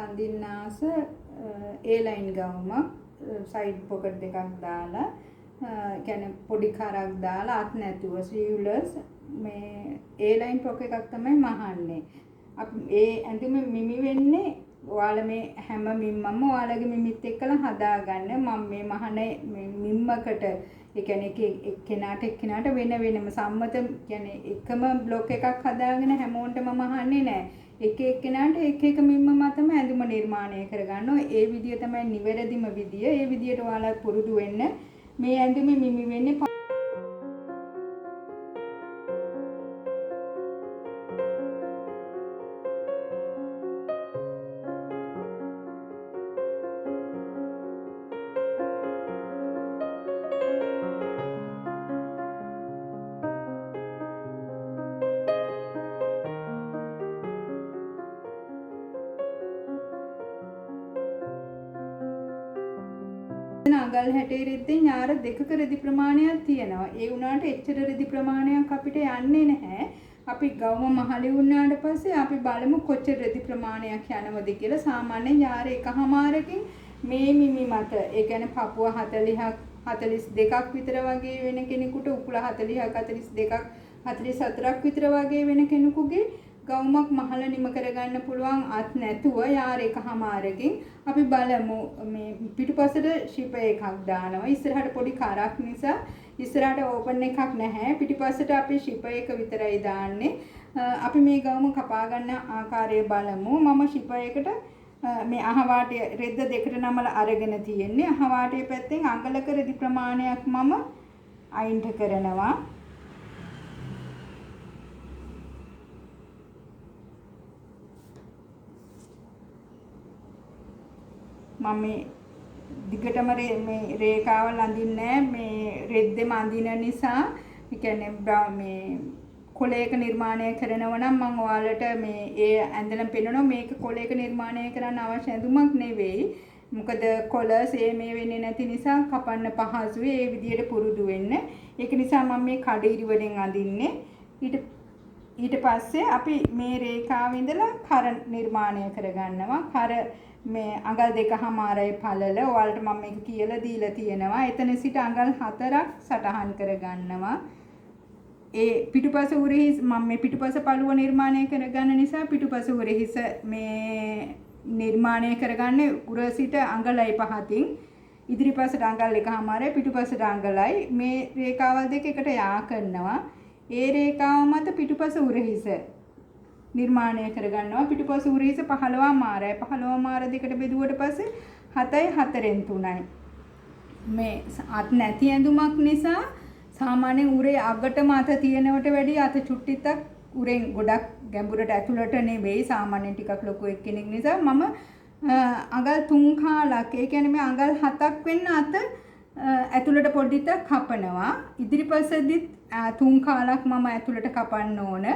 අඳින්නාස A line ගවුමක් side pocket දෙකක් දාලා කියන්නේ පොඩි කරක් දාලා අත් නැතුව sleeveless මේ A line pocket එකක් තමයි මහන්නේ. අපි ඒ ඇඳුම මිමි වෙන්නේ ඔයාලා මේ හැම මිම්මම ඔයාලගේ මිමිත් එක්කලා හදාගන්න. මම මේ මහනේ මිම්මකට ඒ කියන්නේ එක්කෙනාට වෙන වෙනම සම්මත කියන්නේ එකම බ්ලොක් එකක් හදාගෙන හැමෝටම මහන්නේ නැහැ. එක එක්කෙනාට එක එක මිම්ම මතම ඇඳුම නිර්මාණය කරගන්නවා. ඒ විදිය තමයි නිවැරදිම විදිය. ඒ විදියට ඔයාලා පුරුදු වෙන්න. මේ ඇඳුමේ මිමි වෙන්නේ අඟල් 60 රෙද්දෙන් ඥාර දෙකක රෙදි ප්‍රමාණයක් තියෙනවා. ඒ වුණාට එච්චර රෙදි ප්‍රමාණයක් අපිට යන්නේ නැහැ. අපි ගවම මහලි වුණාට පස්සේ අපි බලමු කොච්චර රෙදි ප්‍රමාණයක් යනවද කියලා. සාමාන්‍ය ඥාර එකමාරකින් මේ මිමි මත ඒ කියන්නේ පපුව 40ක් 42ක් විතර වගේ වෙන කෙනෙකුට උකුල 40ක් 42ක් 44ක් විතර වගේ වෙන කෙනෙකුගේ ගවුමක් මහල නිම කරගන්න පුළුවන් අත් නැතුව යාර එකමාරකින් අපි බලමු මේ පිටුපසට ෂිප් එකක් දානවා. ඉස්සරහට පොඩි කරක් නිසා ඉස්සරහට ඕපන් එකක් නැහැ. පිටුපසට අපි ෂිප් එක විතරයි දාන්නේ. අපි මේ ගවුම කපා ගන්න ආකාරය බලමු. මම ෂිප් එකට මේ අහවාටේ රෙද්ද දෙකට නමලා අරගෙන තියෙන්නේ. අහවාටේ පැත්තෙන් අඟලක රෙදි ප්‍රමාණයක් මම අයින්ට කරනවා. මම මේ දිගටම මේ රේඛාවල් අඳින්නේ මේ රෙද්දෙම අඳින නිසා ඒ කියන්නේ මේ කොලයක නිර්මාණය කරනවා නම් මම ඔයාලට මේ ඒ ඇඳලම පෙන්නනවා මේක කොලයක නිර්මාණය කරන්න අවශ්‍ය ඇඳුමක් නෙවෙයි. මොකද කොල මේ වෙන්නේ නැති නිසා කපන්න පහසුයි. ඒ විදිහට පුරුදු වෙන්න. ඒක නිසා මම මේ කඩිරි වලින් අඳින්නේ. ඊට පස්සේ අපි මේ රේඛාව ඉඳලා කර නිර්මාණය කරගන්නවා. කර මේ අඟල් 2.5යි පළල ඔයාලට මම මේක කියලා දීලා තියෙනවා. එතන සිට අඟල් 4ක් සටහන් කරගන්නවා. ඒ පිටුපස උරහිස් මම මේ පිටුපස පළුව නිර්මාණය කරගන්න නිසා පිටුපස උරහිස මේ නිර්මාණය කරගන්නේ උර සිට අඟලයි 5කින් ඉදිරිපසට අඟල් 1.5යි පිටුපසට අඟලයි මේ රේඛාවල් දෙක එකට යා කරනවා. ඒ රේඛාව මත පිටුපස උරහිස නිර්මාණය කරගන්නවා. පිටුපස උරහිස 15 මාරයි 15 මාර දෙකට බෙදුවට පස්සේ 7යි 4න් 3යි. මේ අත් නැති ඇඳුමක් නිසා සාමාන්‍ය උරේ අගටම අත තියෙනවට වැඩිය අත චුට්ටිත්තක් උරෙන් ගොඩක් ගැඹුරට ඇතුළට නෙවෙයි. සාමාන්‍යයෙන් ටිකක් ලොකු එක්කෙනෙක් නිසා මම අඟල් 3 කාලක් ඒ කියන්නේ මේ අඟල් 7ක් වෙන්න අත ඇතුළට පොඩ්ඩක් කපනවා. ඉදිරිපසෙදිත් 3 කාලක් මම ඇතුළට කපන්න ඕන.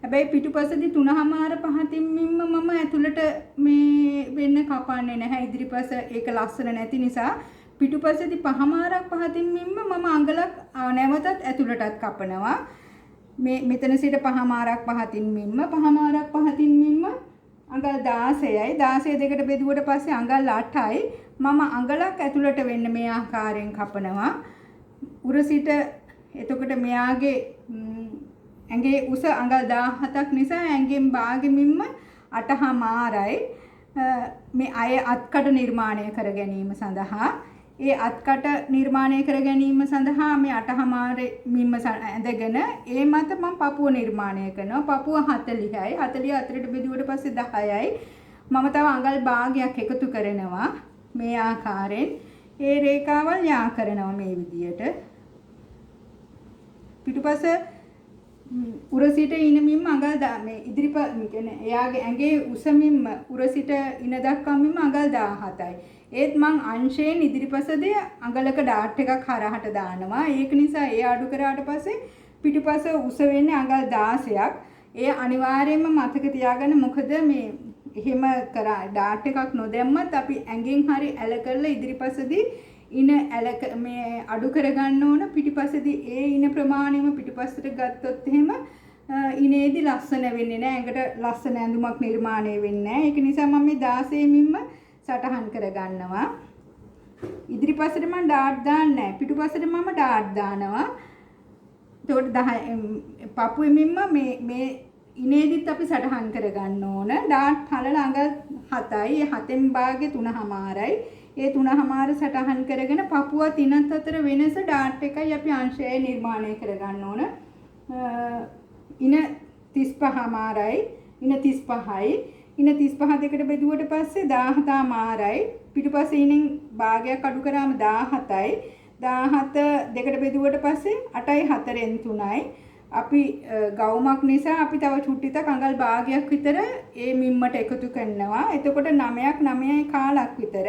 හැබැයි පිටුපසදී 3මාර 5කින් මිම්ම මම ඇතුළට මේ වෙන්න කපන්නේ නැහැ. ඉදිරිපස ඒක ලස්සන නැති නිසා පිටුපසදී 5මාරක් 5කින් මිම්ම මම අඟලක් නැවතත් ඇතුළටත් කපනවා. මේ මෙතන සිට 5මාරක් 5කින් මිම්ම 5මාරක් 5කින් මිම්ම අඟල් 16යි 16 දෙකට බෙදුවට පස්සේ අඟල් 8යි මම අඟලක් ඇතුළට වෙන්න මේ ආකාරයෙන් කපනවා. උර සිට එතකොට මෙයාගේ ඇඟේ උස අඟල් 17ක් නිසා ඇඟෙන් භාගෙමින්ම 8මාරයි මේ අය අත්කට නිර්මාණය කර ගැනීම සඳහා ඒ අත්කට නිර්මාණය කර ගැනීම සඳහා මේ 8මාරේ මිම්ම ඇඳගෙන ඒ මත මම පපුව නිර්මාණය කරනවා. පපුව 40යි 40 අතරට බෙදුවට පස්සේ 10යි මම තව අඟල් භාගයක් එකතු කරනවා. මේ ආකාරයෙන් ඒ රේඛාවල් යා කරනවා මේ විදියට. පිටුපස උර සිට ඉන මිම්ම අඟල් මේ ඉදිරිපස කියන්නේ එයාගේ ඇඟේ උස මිම්ම උර සිට ඉන දක්වා මිම්ම අඟල් 17යි. ඒත් මං අංශයෙන් ඉදිරිපසදී අඟලක ඩාට් එකක් හරහට දානවා. ඒක නිසා ඒ අඩු කරාට පස්සේ පිටුපස උස වෙන්නේ අඟල් 16ක්. ඒ අනිවාර්යයෙන්ම මතක තියාගන්න. මොකද මේ එහෙම කරා ඩාට් එකක් නොදැම්මත් අපි ඇඟෙන් හරි ඇල කරලා ඉදිරිපසදී ඉන ඇලක මේ අඩු කරගන්න ඕන. පිටිපස්සේදී ඒ ඉන ප්‍රමාණයම පිටිපස්සට ගත්තොත් එහෙම ඉනේදී ලස්සන වෙන්නේ නැහැ. ඇඟට ලස්සන ඇඳුමක් නිර්මාණය වෙන්නේ නැහැ. ඒක නිසා මම මේ 16 මිම්ම සටහන් කරගන්නවා. ඉදිරිපසට මම ඩාට් දාන්නේ නැහැ. පිටුපසට මම ඩාට් දානවා. එතකොට 10 පපුවේ මිම්ම මේ ඉනේදිත් අපි සටහන් කරගන්න ඕන. ඩාට් පළල අඟල් 7යි. ඒ 7න් භාගේ 3මාරයි. ඒ 3මාර සටහන් කරගෙන පපුව තිනත් අතර වෙනස ඩාට් එකයි අපි අංශයයි නිර්මාණය කරගන්න ඕන. ඉන 35මාරයි. ඉන 35යි. ඉන 35 දෙකට බෙදුවට පස්සේ 17 මාරයි. පිටුපස්සේ ඉනෙන් භාගයක් අඩු කරාම 17යි. 17 දෙකට බෙදුවට පස්සේ 8යි 4න් 3යි. අපි ගවුමක් නිසා අපි තව චුට්ටිතක් අඟල් භාගයක් විතර ඒ මිම්මට එකතු කරනවා. එතකොට 9ක් 9යි කාලක් විතර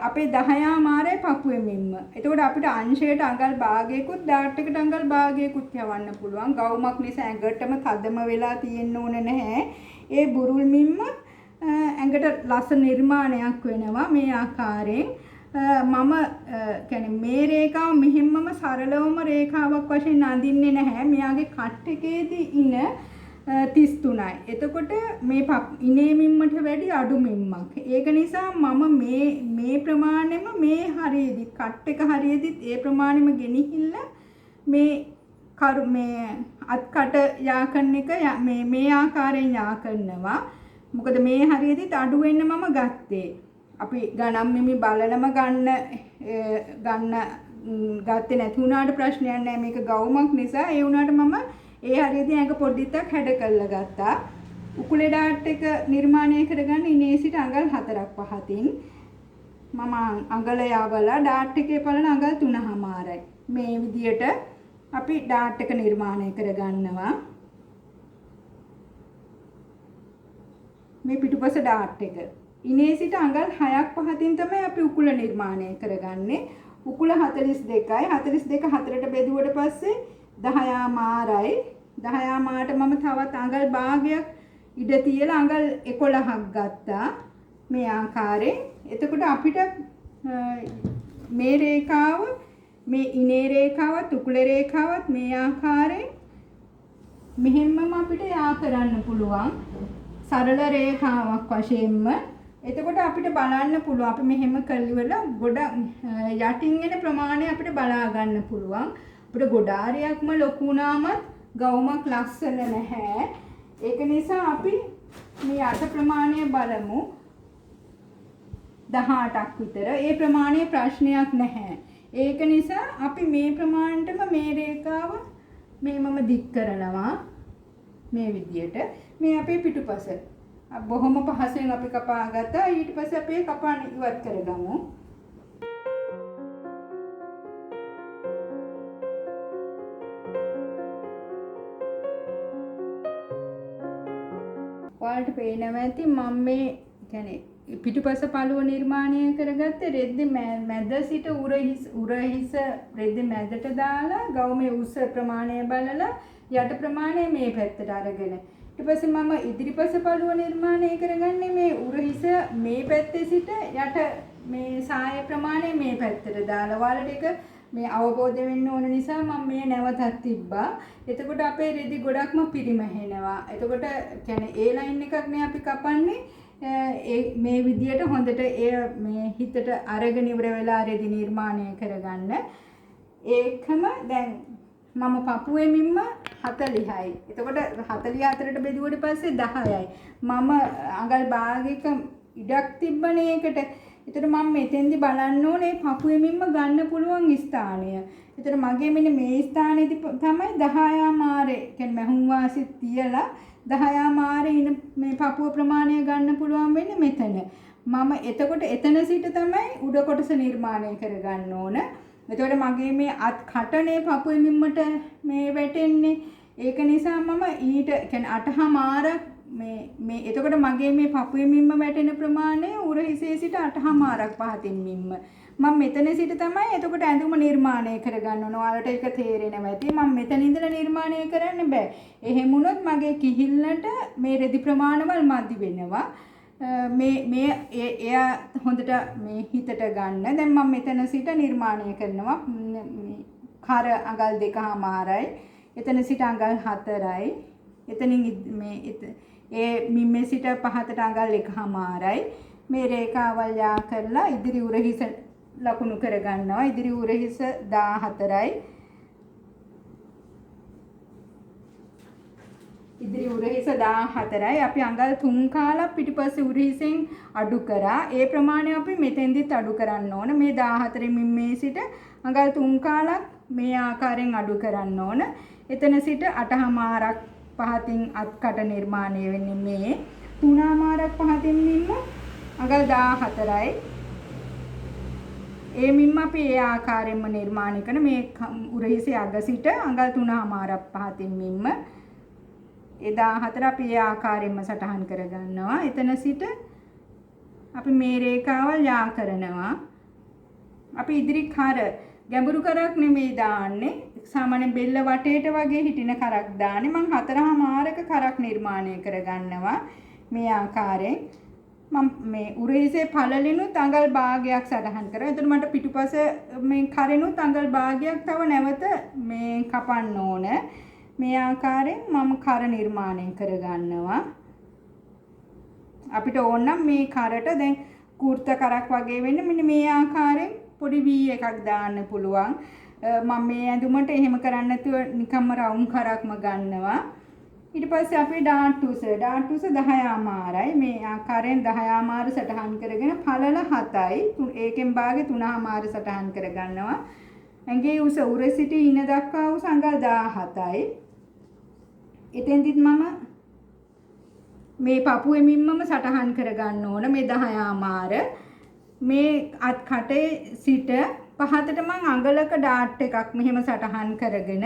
අපේ 10 මාරේ පපුවේ මිම්ම. එතකොට අපිට අංශයට අඟල් භාගයකුත් ඩාට් එකට අඟල් භාගයකුත් යවන්න පුළුවන්. ගවුමක් නිසා ඇඟටම තදම වෙලා තියෙන්න ඕන නැහැ. ඒ බුරුල් මිම්ම ඇඟට ලස්සන නිර්මාණයක් වෙනවා මේ ආකාරයෙන්. මම කියන්නේ මේ රේඛාව මෙහෙම්මම සරලවම රේඛාවක් වශයෙන් අඳින්නේ නැහැ. මෙයාගේ කට් එකේදී ඉන 33යි. එතකොට මේ ඉනේ මිම්මට වැඩි අඩු මිම්මක්. ඒක නිසා මම මේ ප්‍රමාණයම මේ හරියේදී කට් එක හරියේදීත් ඒ ප්‍රමාණයම ගෙනිහිල්ලා මේ අත්කට යා කරන එක මේ ආකාරයෙන් යා කරනවා. මොකද මේ හරියේදීත් අඩු වෙන්න මම ගත්තේ. අපි ගණන් මෙමි බලලම ගත්තේ නැති වුණාට ප්‍රශ්නයක් නැහැ. මේක ගවුමක් නිසා ඒ වුණාට මම ඒ හරියදී ඇඟ පොඩ්ඩක් හැඩ කරලා ගත්තා. උකුලේ ඩාට් එක නිර්මාණය කරගන්න ඉනේ සිට අඟල් 4ක් 5කින් මම අඟල යවලා ඩාට් එකේ පළල අඟල් 3මාරයි. මේ විදියට අපි ඩාට් එක නිර්මාණය කරගන්නවා. මේ පිටුපස ඩාට් එක ඉනේ සිට අඟල් 6ක් 5කින් තමයි අපි උකුල නිර්මාණය කරගන්නේ. උකුල 42යි. 42 4ට බෙදුවට පස්සේ 10 මාරයි. 10 මාට මම තවත් අඟල් භාගයක් ඉඩ තියලා අඟල් 11ක් ගත්තා. මේ ආකාරයෙන්. එතකොට අපිට මේ රේඛාව මේ ඉනේ රේඛාවත් උකුලේ රේඛාවත් මේ ආකාරයෙන් මෙහෙම්මම අපිට යා කරන්න පුළුවන්. සරල රේඛාවක් වශයෙන්ම. එතකොට අපිට බලන්න පුළුවන් අපි මෙහෙම කල්ලිවල ගොඩ යටින් එන ප්‍රමාණය අපිට බලා ගන්න පුළුවන්. අපිට ගොඩාරියක්ම ලොකු වුණාමත් ගවුමක් ලස්සන නැහැ. ඒක නිසා අපි මේ අට ප්‍රමාණය බලමු. 18ක් විතර. ඒ ප්‍රමාණය ප්‍රශ්නයක් නැහැ. ඒක නිසා අපි මේ ප්‍රමාණයටම මේ රේඛාව මම දික් කරනවා. මේ විදියට. මේ අපේ පිටුපස. බොහොම පහසුවෙන් අපි කපා ගත්තා. ඊට පස්සේ අපි කපා ඉවත් කරගමු. ඔයාලට පේනවා ඇති මම මේ කියන්නේ පිටුපස පළුව නිර්මාණය කරගත්තේ රෙද්දේ මැද සිට උරහිස රෙද්දේ මැදට දාලා ගවුමේ උස ප්‍රමාණය බලලා යට ප්‍රමාණය මේ පැත්තට අරගෙන ඊට පස්සේ මම ඉදිරිපස පළුව නිර්මාණය කරගන්නේ මේ උරහිස මේ පැත්තේ සිට යට මේ සාය ප්‍රමාණය මේ පැත්තට දාලා ඔයාලට ඒක මේ අවබෝධ වෙන්න ඕන නිසා මම මේ නැවතත් තිබ්බා. එතකොට අපේ රෙදි ගොඩක්ම පිරිමැහෙනවා. එතකොට කියන්නේ ඒ ලයින් එකක් නේ අපි කපන්නේ. මේ විදියට හොඳට මේ හිතට අරගෙන ඉවර වෙලා රෙදි නිර්මාණය කරගන්න. ඒකම දැන් මම පපුවේ මිම්ම 40යි. එතකොට 44ට බෙදුවට පස්සේ 10යි. මම අඟල් භාගයක ඉඩක් තිබ්බනේ ඒකට. එතකොට මම මෙතෙන්දි බලන්න ඕනේ පපුවේ මිම්ම ගන්න පුළුවන් ස්ථානය. එතකොට මගේ මෙන්න මේ ස්ථානයේදී තමයි 10 මාරේ කියන්නේ මහුම් වාසිය තියලා 10 මාරේ ඉන මේ පපුව ප්‍රමාණය ගන්න පුළුවන් වෙන්නේ මෙතන. මම එතකොට එතන සිට තමයි උඩ කොටස නිර්මාණය කරගන්න ඕන. එතකොට මගේ මේ අත් කටනේ පපුවේ මිම්මට මේ වැටෙන්නේ. ඒක නිසා මම ඊට කියන්නේ 8 මාරක් මේ එතකොට මගේ මේ පපුවේ මිම්ම වැටෙන ප්‍රමාණය උරහිසේ සිට 8 මාරක් පහතින් මිම්ම. මම මෙතන සිට තමයි එතකොට ඇඳුම නිර්මාණය කරගන්න ඕන. ඔයාලට ඒක තේරෙනවා ඇති. මම මෙතන ඉඳලා නිර්මාණය කරන්න බෑ. එහෙම වුණොත් මගේ කිහිල්ලට මේ රෙදි ප්‍රමාණවල් මදි වෙනවා. මේ එයා හොඳට මේ හිතට ගන්න. දැන් මම මෙතන සිට නිර්මාණය කරනවා. කර අඟල් 2මාරයි. එතන සිට අඟල් 4යි. එතනින් මේ ඒ මිම්මේ සිට පහතට අඟල් 1මාරයි. මේ රේඛාවල් යා කරලා ඉදිරි උරහිස ලකුණු කරගන්නවා. ඉදිරි උරහිස 14යි. ඉදිරි උරහිස 14යි. අපි අඟල් 3 කාලක් පිටිපස්සේ උරහිසෙන් අඩු කරා. ඒ ප්‍රමාණය අපි මෙතෙන්දිත් අඩු කරන්න ඕන. මේ 14 මිම්මේ සිට අඟල් 3 කාලක් මේ ආකාරයෙන් අඩු කරන්න ඕන. එතන සිට 8මාරක් පහතින් අත්කට නිර්මාණය වෙන්නේ මේ 3මාරක් පහතින් මිම්ම අඟල් 14යි. ඒ මිම්ම අපි ඒ ආකාරයෙන්ම නිර්මාණය කරන මේ උරහිසේ අග සිට අඟල් 3මාරක් පහතින් මිම්ම ඒ 14 අපි ඒ ආකාරයෙන්ම සටහන් කරගන්නවා. එතන සිට අපි මේ රේඛාවල් යා කරනවා. අපි ඉදිරි කර ගැඹුරු කරක් නෙමෙයි දාන්නේ. සාමාන්‍ය බෙල්ල වටේට වගේ හිටින කරක් දාන්නේ. මම 4මාරක කරක් නිර්මාණය කරගන්නවා. මේ ආකාරයෙන් මම මේ උරහිසේ පළලිනුත් අඟල් භාගයක් සටහන් කරා. එතකොට මට පිටුපස මේ කරෙනුත් අඟල් භාගයක් තව නැවත මේ කපන්න ඕන. මේ ආකාරයෙන් මම කර නිර්මාණය කරගන්නවා. අපිට ඕන නම් මේ කරට දැන් කූර්ත කරක් වගේ වෙන්න මෙන්න මේ ආකාරයෙන් පොඩි V එකක් දාන්න පුළුවන්. මම මේ ඇඳුමට එහෙම කරන්නේ නැතුව නිකම්ම රවුම් කරක්ම ගන්නවා. ඊට පස්සේ අපි ඩාට්ටුස 10මාරයි. මේ ආකාරයෙන් 10මාර සටහන් කරගෙන පළල 7යි. ඒකෙන් භාගේ 3මාර සටහන් කරගන්නවා. ඇඟේ උස උරසිට ඉන දක්වා උස අඟල් 17යි. එතෙන්දිත් මම මේ පපුවේ මිම්මම සටහන් කරගන්න ඕන මේ 10මාර. මේ අත් කටේ සිට පහතට මම අඟලක ඩාට් එකක් මෙහෙම සටහන් කරගෙන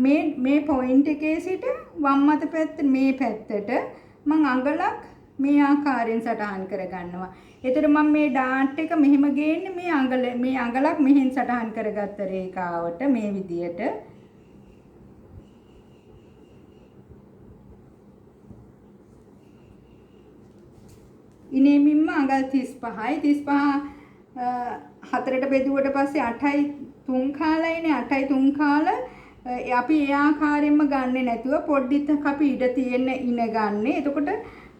මේ පොයින්ට් එකේ සිට වම් අත පැත්ත මේ පැත්තට මම අඟලක් මේ ආකාරයෙන් සටහන් කරගන්නවා. එතකොට මම මේ ඩාට් එක මෙහෙම ගේන්නේ මේ අඟලක් මෙහෙන් සටහන් කරගත්ත රේඛාවට මේ විදියට. ඉනේ මිම්ම අඟල් 35යි. 35 හතරට බෙදුවට පස්සේ 8යි 3 කාලයිනේ. 8යි 3 කාල අපි ඒ ආකාරයෙන්ම ගන්නෙ නැතුව පොඩ්ඩක් අපි ඉඩ තියෙන ඉන ගන්නෙ. එතකොට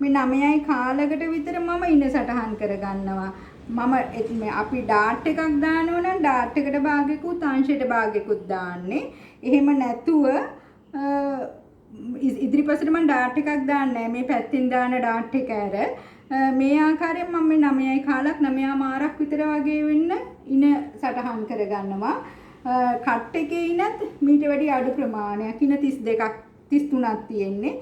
මේ 9යි කාලකට විතර මම ඉන සටහන් කරගන්නවා. අපි ඩාට් එකක් දානවා නම් ඩාට් එකට භාගයකුත් අංශයට භාගයකුත් දාන්නේ. එහෙම නැතුව ඉදිරිපසට මම ඩාට් එකක් දාන්නේ නැහැ. මේ පැත්තෙන් දාන ඩාට් එක ඇර මේ ආකාරයෙන් මම මේ 9යි කාලක් 9මාරක් විතර වගේ වෙන්න ඉන සටහන් කරගන්නවා. කට් එකේ ඉනත් මීට වැඩි අඩු ප්‍රමාණයක් ඉන 32ක් 33ක් තියෙන්නේ.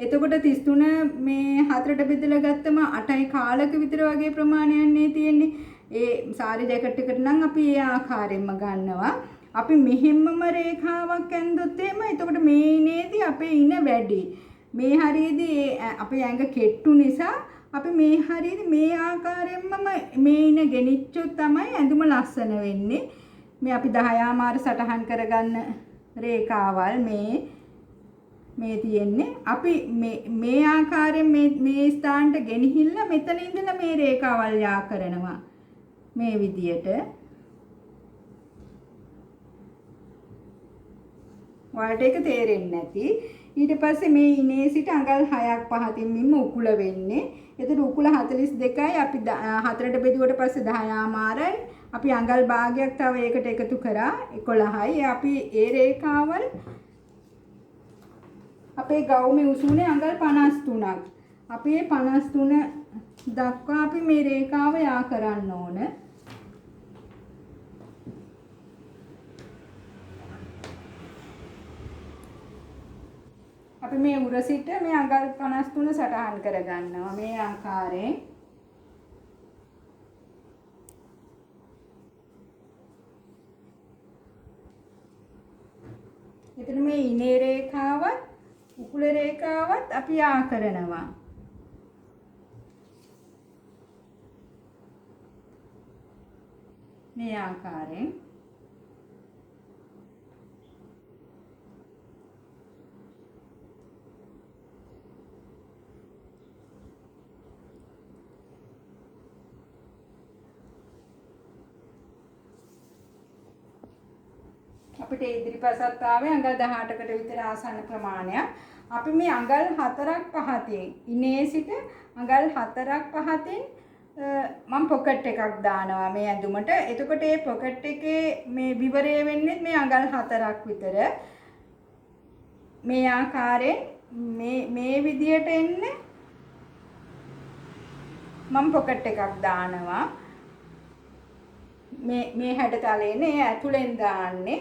එතකොට 33 මේ හතරට බෙදලා ගත්තම 8යි කාලක විතර වගේ ප්‍රමාණයක් නේ තියෙන්නේ. ඒ සාරි ජැකට් එකට නම් අපි ඒ ආකාරයෙන්ම ගන්නවා. අපි මෙහෙම්මම රේඛාවක් ඇඳුත් එහෙම එතකොට මේ ඉනේදී අපේ ඉන වැඩි. මේ හරියේදී අපේ ඇඟ කෙට්ටු නිසා අපි මේ හරියේදී මේ ආකාරයෙන්ම මේ ඉන ගෙනිච්චොත් තමයි ඇඳුම ලස්සන වෙන්නේ. මේ අපි 10මාර සටහන් කරගන්න රේඛාවල් මේ තියෙන්නේ. අපි මේ ආකාරයෙන් මේ ස්ථානට ගෙනහිල්ලා මෙතන ඉඳලා මේ රේඛාවල් යා කරනවා. මේ විදියට. ඔයාලට ඒක තේරෙන්නේ නැති. ඊට පස්සේ මේ ඉනේ සිට අඟල් 6ක් පහතින් මිම්ම උකුල වෙන්නේ. එතකොට උකුල 42යි. අපි 4ට බෙදුවට පස්සේ 10මාරයි. අපි අඟල් භාගයක් තව ඒකට එකතු කරා 11යි. අපි ඒ රේඛාවල් අපේ ගවුමේ උසුනේ අඟල් 53ක්. අපි මේ 53 දක්වා අපි මේ රේඛාව යා කරන්න ඕන. අපි මේ උර සිට මේ අඟල් 53 සටහන් කරගන්නවා මේ ආකාරයෙන්. එතන මේ ඉනේ රේඛාවත් උකුල රේඛාවත් අපි යා කරනවා. මේ ආකාරයෙන්. අපිට ඉදිරිපසත් ආවේ අඟල් 18කට විතර ආසන්න ප්‍රමාණයක්. අපි මේ අඟල් 4ක් 5කින් ඉනේ සිට අඟල් 4ක් 5කින් මම පොකට් එකක් දානවා මේ ඇඳුමට. එතකොට මේ පොකට් එකේ මේ විවරය වෙන්නේ මේ අඟල් 4ක් විතර. මේ ආකාරයෙන් මේ විදියට එන්නේ මම පොකට් එකක් දානවා. මේ හැඩතලේනේ ඇතුලෙන් දාන්නේ.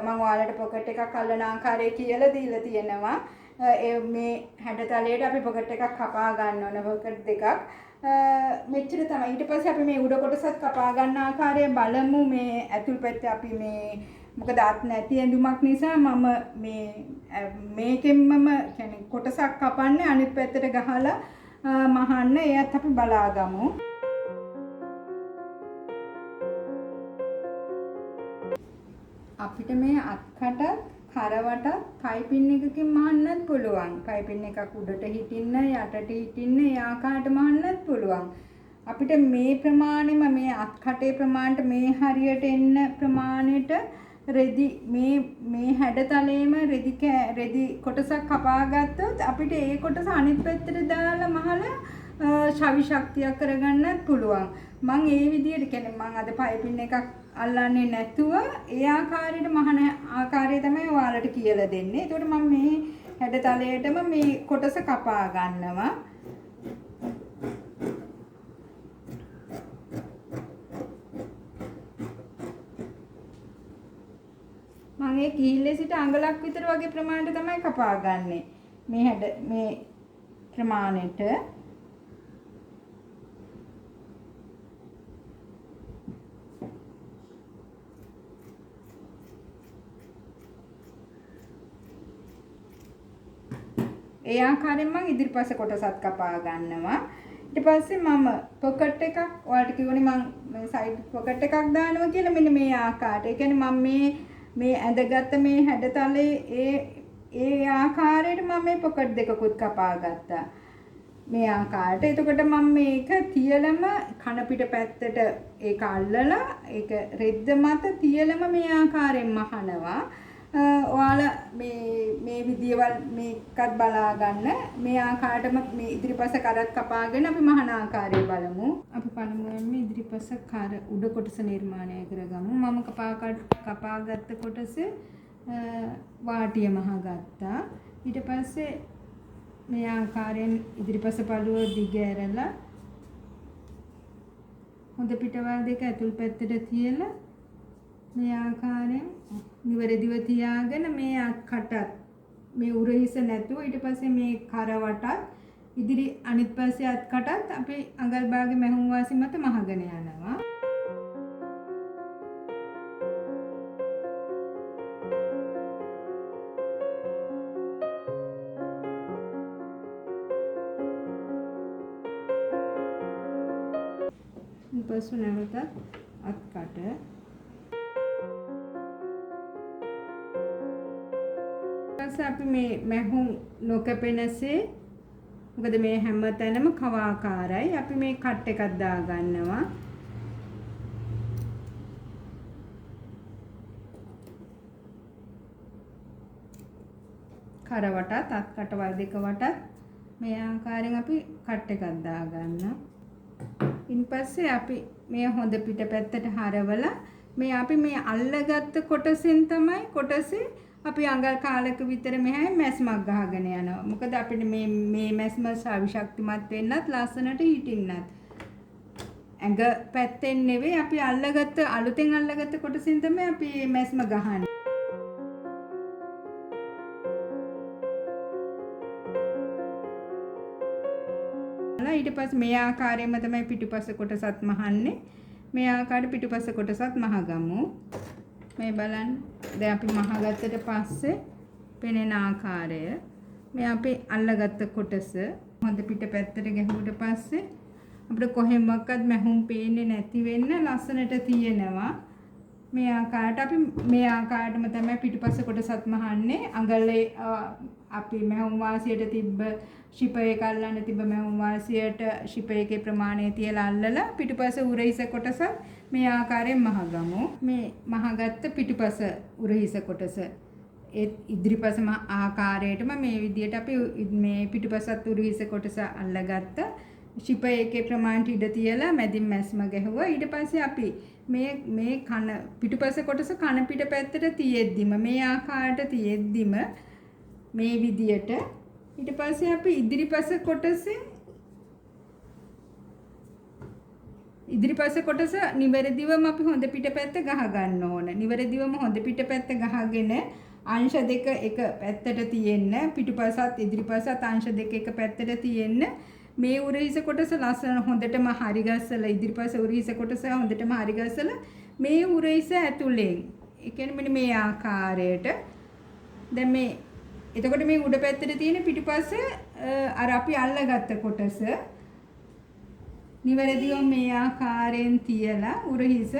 මම ඔයාලට පොකට් එකක් අල්ලන ආකාරය කියලා දීලා තියෙනවා. මේ හැඩතලයට අපි පොකට් එකක් කපා ගන්න ඕන පොකට් දෙකක්. මෙච්චර තමයි. ඊට පස්සේ අපි මේ උඩ කොටසත් කපා ගන්න ආකාරය බලමු. මේ ඇතුල් පැත්තේ අපි මේ මොකද අත් නැති ඇඳුමක් නිසා මම මේකෙන්මම කියන්නේ කොටසක් කපන්නේ අනිත් පැත්තට ගහලා මහන්න. ඒත් අපි බලාගමු. අපිට මේ අත්කට කරවට පයිපින් එකකින් මහන්නත් පුළුවන්. පයිපින් එකක් උඩට හිටින්න යටට හිටින්න ඒ ආකාරයට මහන්නත් පුළුවන්. අපිට මේ ප්‍රමාණයම මේ අත්කටේ ප්‍රමාණයට මේ හරියට එන්න ප්‍රමාණයට රෙදි මේ හැඩතලේම රෙදි කොටසක් කපා ගත්තොත් අපිට ඒ කොටස අනිත් පැත්තට දාලා මහලා ශවි ශක්තියක් කරගන්නත් පුළුවන්. මම ඒ විදිහට කියන්නේ මම අද පයිපින් එකක් අල්ලන්නේ නැතුව ඒ ආකාරයට මහන ආකාරය තමයි ඔයාලට කියලා දෙන්නේ. ඒකට මම මේ හැඩතලයටම මේ කොටස කපා ගන්නවා. මම ඒ කීල්ලේ සිට අඟලක් විතර වගේ ප්‍රමාණයට තමයි කපා ගන්නෙ. මේ ප්‍රමාණයට ඒ ආකාරයෙන් මම ඉදිරිපස කොටසත් කපා ගන්නවා. ඊට පස්සේ මම පොකට් එකක් ඔයාලට කිව්වනේ මම මේ සයිඩ් පොකට් එකක් දානවා කියලා මෙන්න මේ ආකාරයට. ඒ කියන්නේ මම මේ ඇඳගත්ත මේ හැඩතලේ ඒ ආකාරයට මම මේ පොකට් දෙකකුත් කපා ගත්තා. මේ ආකාරයට. එතකොට මම මේක තියලම කන පිට පැත්තට ඒක අල්ලලා ඒක රෙද්ද මත තියලම මේ ආකාරයෙන් මහනවා. ඔයාලා මේ විදියවල් මේකත් බලා ගන්න. මේ ආකාරයටම මේ ඉදිරිපස කරත් කපාගෙන අපි මහන ආකාරය බලමු. අපි පළමුවෙන්ම ඉදිරිපස කර උඩ කොටස නිර්මාණය කරගමු. මම කපාගත්ත කොටස වාටිය මහගත්තා. ඊට පස්සේ මේ ආකාරයෙන් ඉදිරිපස පළුව දිග ඇරලා හොඳ පිටවල් දෙක ඇතුල් පැත්තට තියලා මේ ආකාරයෙන් නිවැරදිව තියාගෙන මේ අත්කටත් මේ උරහිස නැතුව ඊට පස්සේ මේ කරවටත් ඉදිරි අනිත් පස්සේ අත්කටත් අපි අඟල් භාගෙ මැහුම් වාසි මත මහගෙන යනවා. ඊපස්සෙ නැවතත් අත්කට අපි මේ මැහුම් නොකැපෙනසේ මොකද මේ හැම තැනම කවාකාරයි. අපි මේ කට් එකක් දා ගන්නවා. කරවටත් අත්කට වල් දෙක වටත් මේ ආකාරයෙන් අපි කට් එකක් දා ගන්නවා. ඉන්පස්සේ අපි මේ හොඳ පිට පැත්තට හරවලා මේ අපි මේ අල්ලගත්ත කොටසෙන් තමයි කොටසේ අපි අඟල් කාලක විතර මෙහායි මැස්මක් ගහගෙන යනවා. මොකද අපිට මේ මැස්ම ශක්තිමත් වෙන්නත් ලස්සනට හිටින්නත්. ඇඟ පැත්තෙන් නෙවෙයි අපි අලුතෙන් අල්ලගත්ත කොටසින් තමයි අපි මැස්ම ගහන්නේ. ඊට පස්සේ මේ ආකාරයෙන්ම තමයි පිටුපස කොටසත් මහන්නේ. මේ ආකාරයට පිටුපස කොටසත් මහගමු. මේ බලන්න. දැන් අපි මහගත්තට පස්සේ පෙනෙන ආකාරය මේ අපි අල්ලගත්ත කොටස හොඳ පිට පැත්තට ගැහුවට පස්සේ අපිට කොහෙන්වත් මැහුම් පේන්නේ නැති වෙන්න ලස්සනට තියෙනවා. මේ ආකාරයට අපි මේ ආකාරයටම තමයි පිටුපස කොටසත් මහන්නේ. අඟලේ අපි මහුම් වාසියට තිබ්බ ශිපයේ කල්ලන්න තිබ්බ මහුම් වාසියට ශිපයේ ප්‍රමාණය තියලා අල්ලලා පිටුපස උරහිස කොටස මේ ආකාරයෙන් මහගමු. මේ මහගත්ත පිටුපස උරහිස කොටස ඒ ඉදිරිපස ආකාරයටම මේ විදියට අපි මේ පිටුපසත් උරහිස කොටස අල්ලගත්ත ශිපයේ ප්‍රමාණයට ඉඩ තියලා මැදින් මැස්ම ගැහුවා. ඊට පස්සේ අපි මේ කන පිටුපස කොටස කන පිට පැත්තට තියෙද්දිම මේ ආකාරයට තියෙද්දිම මේ විදියට ඊට පස්සේ අපි ඉදිරිපස කොටස නිවැරදිවම අපි හොඳ පිටපැත්ත ගහ ගන්න ඕන. නිවැරදිවම හොඳ පිටපැත්ත ගහගෙන අංශ දෙක එක පැත්තට තියෙන්න පිටුපසත් ඉදිරිපසත් අංශ දෙක එක පැත්තට තියෙන්න මේ උරහිස කොටස ලස්සන හොඳටම හරි ගස්සලා ඉදිරිපස උරහිස කොටස හොඳටම හරි ගස්සලා මේ උරහිස ඇතුලෙන් ඒ කියන්නේ මෙන්න මේ ආකාරයට දැන් මේ එතකොට මේ උඩ පැත්තේ තියෙන පිටුපස අර අපි අල්ලගත්ත කොටස නිවැරදිව මේ ආකාරයෙන් තියලා උරහිස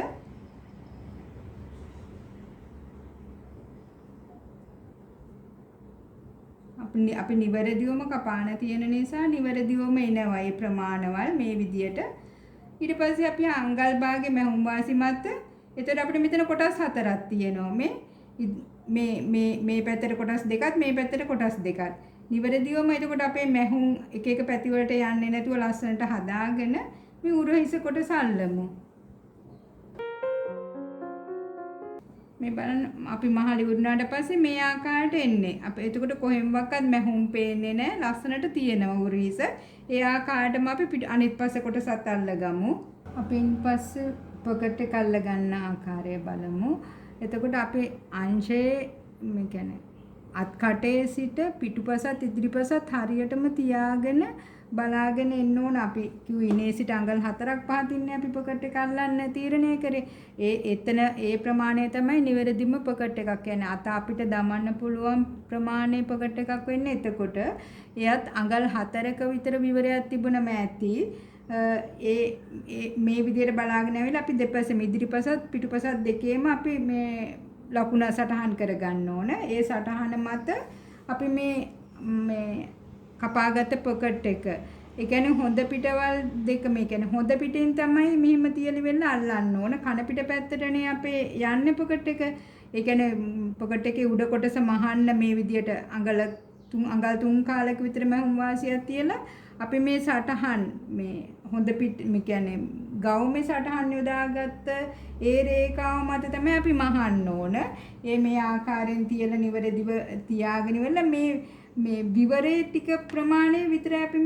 අපි නිවැරදිවම කපාන තියෙන නිසා නිවැරදිවම එනවා ඒ ප්‍රමාණවල් මේ විදියට. ඊට පස්සේ අපි අංගල් භාගේ මහුම් වාසි මත එතකොට අපිට මෙතන කොටස් හතරක් තියෙනවා. මේ පැත්තට කොටස් දෙකක් මේ පැත්තට කොටස් දෙකක්. නිවැරදිවම එතකොට අපේ මහුම් එක එක පැති වලට යන්නේ නැතුව ලස්සනට හදාගෙන මේ උරහිස කොටස අල්ලමු. මේ බලන්න අපි මහලි වුණාට පස්සේ මේ ආකාරයට එන්නේ. අපි එතකොට කොහෙන්වත් මහුම් පේන්නේ නැහැ. ලස්සනට තියෙනවා උරහිස. ඒ ආකාරයටම අපි අනිත් පස්සේ කොටසත් අල්ලගමු. අපින් පස්සේ පොකට් එක අල්ල ගන්න ආකාරය බලමු. එතකොට අපේ අංශයේ මේ කියන්නේ අත් කටේ සිට පිටුපසත් ඉදිරිපසත් හරියටම තියාගෙන බලාගෙන එන්න ඕන. අපි කිව්වේ ඉනේ සිට අඟල් 4ක් 5ක් ඉන්නේ අපි පොකට් එක අල්ලන්න තීරණය කරේ. එතන ඒ ප්‍රමාණය තමයි නිවැරදිම පොකට් එකක්. කියන්නේ අත අපිට දමන්න පුළුවන් ප්‍රමාණයේ පොකට් එකක් වෙන්නේ. එතකොට එයත් අඟල් 4ක විතර විවරයක් තිබුණම ඇති. මේ විදිහට බලාගෙන ආවිලා අපි දෙපැසෙම ඉදිරිපසත් පිටුපසත් දෙකේම අපි මේ ලකුණ සටහන් කරගන්න ඕන. ඒ සටහන මත අපි මේ කපාගත්ත පොකට් එක. ඒ කියන්නේ හොඳ පිටවල් දෙක මේ කියන්නේ හොඳ පිටින් තමයි මෙහෙම තියලි වෙලා අල්ලන්න ඕන. කන පිට පැත්තටනේ අපේ යන්නේ පොකට් එක. ඒ කියන්නේ පොකට් එකේ උඩ කොටස මහන්න මේ විදියට අඟල් 3 කාලයක විතර මහුම් වාසියක් තියලා අපි මේ සටහන් මේ හොඳ පිට මේ කියන්නේ ගවුමේ සටහන් යොදාගත්ත ඒ රේඛාව මත තමයි අපි මහන්න ඕන. මේ ආකාරයෙන් තියලා නිවැරදිව තියාගෙන ඉවරලා මේ විවරේ ටික ප්‍රමාණය විතරයි අපි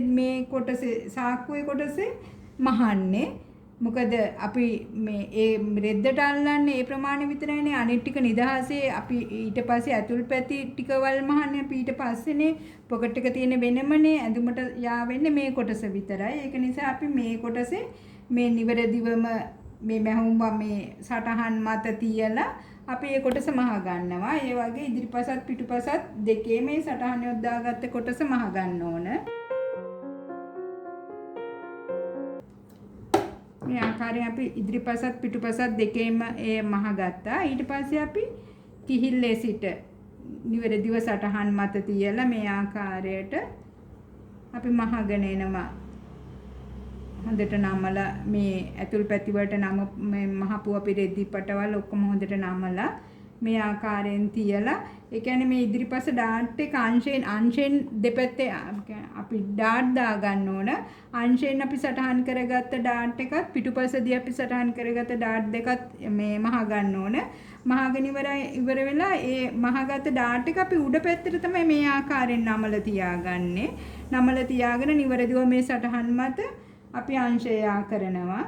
මේ කොටසේ සාක්කුවේ කොටසේ මහන්නේ. මොකද අපි මේ ඒ රෙද්දට අල්ලන්නේ ඒ ප්‍රමාණය විතරයිනේ. අනිත් ටික නිදහසේ අපි ඊට පස්සේ ඇතුල් පැති ටිකවල් මහන්නේ. අපි ඊට පස්සේනේ පොකට් එක තියෙන වෙනමනේ ඇඳුමට යා වෙන්නේ මේ කොටස විතරයි. ඒක නිසා අපි මේ කොටසේ මේ නිවැරදිවම මේ මහුම් මේ සටහන් මත තියලා අපි ඒ කොටස මහ ගන්නවා. ඒ වගේ ඉදිරිපසත් පිටුපසත් දෙකේ මේ සටහන යොදාගත්ත කොටස මහ ගන්න ඕන. මේ ආකාරයෙන් අපි ඉදිරිපසත් පිටුපසත් දෙකේම ඒ මහ ගත්තා. ඊට පස්සේ අපි කිහිල්ලේ සිට නිවැරදිව සටහන් මත තියලා මේ ආකාරයට අපි මහගෙන එනවා. හොඳට නමලා මේ ඇතුල් පැති වලට නම මේ මහපුව පිරෙද්දි පටවල් ඔක්කොම හොඳට නමලා මේ ආකාරයෙන් තියලා ඒ කියන්නේ මේ ඉදිරිපස ඩාට් එක අංශයෙන් දෙපැත්තේ අපි ඩාට් දා ගන්න ඕන. අංශයෙන් අපි සටහන් කරගත්ත ඩාට් එකත් පිටුපසදී අපි සටහන් කරගත්ත ඩාට් දෙකත් මේ මහ ගන්න ඕන. මහගෙන ඉවර වෙලා ඒ මහගත ඩාට් එක අපි උඩ පැත්තට තමයි මේ ආකාරයෙන් නමලා තියාගන්නේ. නමලා තියාගෙන නිවැරදිව මේ සටහන් මත අපි අංශය කරනවා.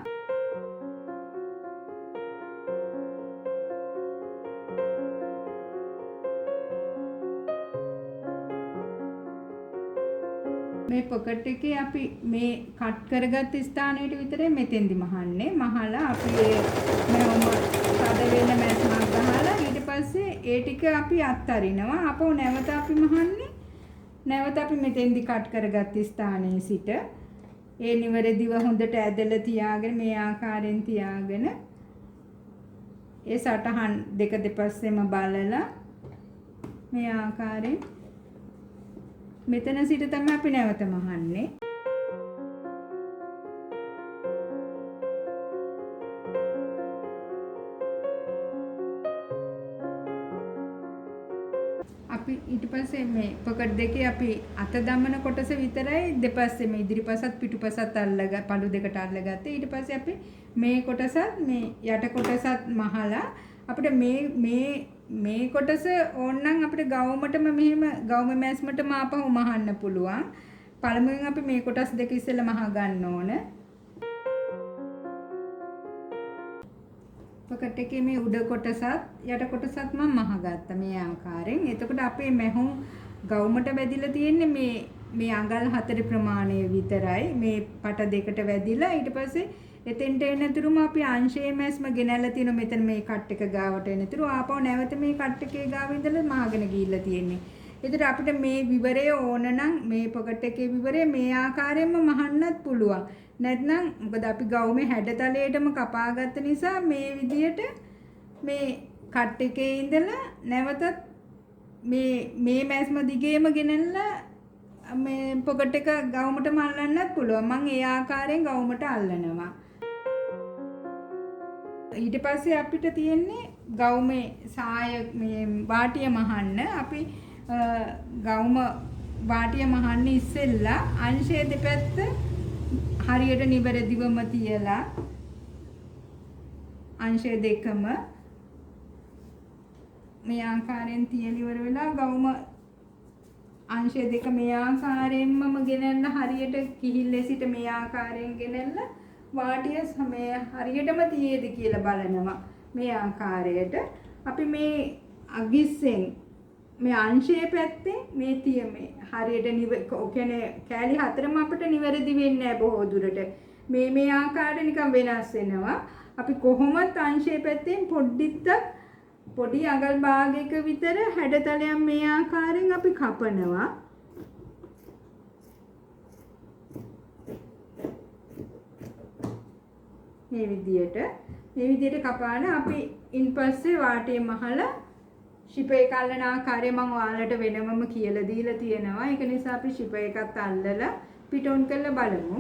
මේ පොකට් එකේ අපි මේ කට් කරගත්ත ස්ථානයට විතරයි මෙතෙන්දි මහන්නේ. මහලා අපි මෙහෙම සාද වෙන මැස්මක් ගහලා ඊට පස්සේ ඒ ටික අපි අත්හරිනවා. අපෝ නැවත අපි මහන්නේ. නැවත අපි මෙතෙන්දි කට් කරගත්ත ස්ථානයේ සිට ඒ නිවැරදිව හොඳට ඇදලා තියාගෙන මේ ආකාරයෙන් තියාගෙන ඒ සටහන් දෙක දෙපස්සෙම බලලා මේ ආකාරයෙන් මෙතන සිට තමයි අපි නැවත මහන්නේ. අපි ඊට පස්සේ මේ පොකට් දෙකේ අපි අත දමන කොටස විතරයි දෙපස්සේ මේ ඉදිරිපසත් පිටුපසත් අල්ලග පළු දෙකට අල්ලගත්තේ. ඊට පස්සේ අපි මේ කොටසත් මේ යට කොටසත් මහලා අපිට මේ කොටස ඕනනම් අපිට ගවුමටම මෙහෙම ගවුම මැස්මටම ආපහු මහන්න පුළුවන්. පළමුවෙන් අපි මේ කොටස් දෙක ඉස්සෙල්ලා මහ ගන්න ඕන. පොකට් එකේ මේ උඩ කොටසත් යට කොටසත් මම මහගත්තා මේ ආකාරයෙන්. එතකොට අපේ මැහුම් ගවුමට වැදිලා තියෙන්නේ මේ අඟල් 4 ප්‍රමාණය විතරයි. මේ පට දෙකට වැදිලා ඊට පස්සේ එතෙන්ට එනතුරුම අපි අංශයේ මැස්ම ගෙනල්ලා තියෙන මෙතන මේ කට් එක ගාවට එනතුරු ආපහු නැවත මේ කට් එකේ ගාව ඉඳලා මහගෙන ගිහිල්ලා තියෙන්නේ. ඒතර අපිට මේ විවරය ඕන නම් මේ පොකට් එකේ විවරය මේ ආකාරයෙන්ම මහන්නත් පුළුවන්. නැත්නම් මොකද අපි ගවුමේ හැඩතලයටම කපාගත්ත නිසා මේ විදියට මේ කට් එකේ ඉඳලා නැවතත් මේ මැස්ම දිගේම ගෙනල්ලා මේ පොකට් එක ගවුමටම අල්ලන්නත් පුළුවන්. මම ඒ ආකාරයෙන් ගවුමට අල්ලනවා. ඊට පස්සේ අපිට තියෙන්නේ ගවුමේ සාය මේ වාටිය මහන්න. අපි ගවුම වාටිය මහන්න ඉස්සෙල්ලා අංශයේ දෙපැත්ත හරියට නිවැරදිවම තියලා අංශය දෙකම මේ ආකාරයෙන් තියලා ඉවර වෙලා ගවුම අංශය දෙක මේ ආකාරයෙන්ම ගෙනල්ලා හරියට කිහිල්ලේ සිට මේ ආකාරයෙන් ගෙනල්ලා වාටිය සමය හරියටම තියේද කියලා බලනවා. මේ ආකාරයට අපි මේ අගිස්සෙන් මේ අංශයේ පැත්තේ මේ තියමේ හරියට කියන්නේ කෑලි හතරම අපිට නිවැරදි වෙන්නේ නැහැ බොහෝ දුරට. මේ ආකාරයට නිකන් වෙනස් වෙනවා. අපි කොහොමත් අංශයේ පැත්තෙන් පොඩි අඟල් භාගයක විතර හැඩතලයක් මේ ආකාරයෙන් අපි කපනවා. මේ විදියට කපාන අපි ඉන්පස්සේ වාටේ මහලා ශිප එක අල්ලන ආකාරය මම ඔයාලට වෙනමම කියලා දීලා තියෙනවා. ඒක නිසා අපි ශිප එකත් අල්ලලා පිටෝන් කරලා බලමු.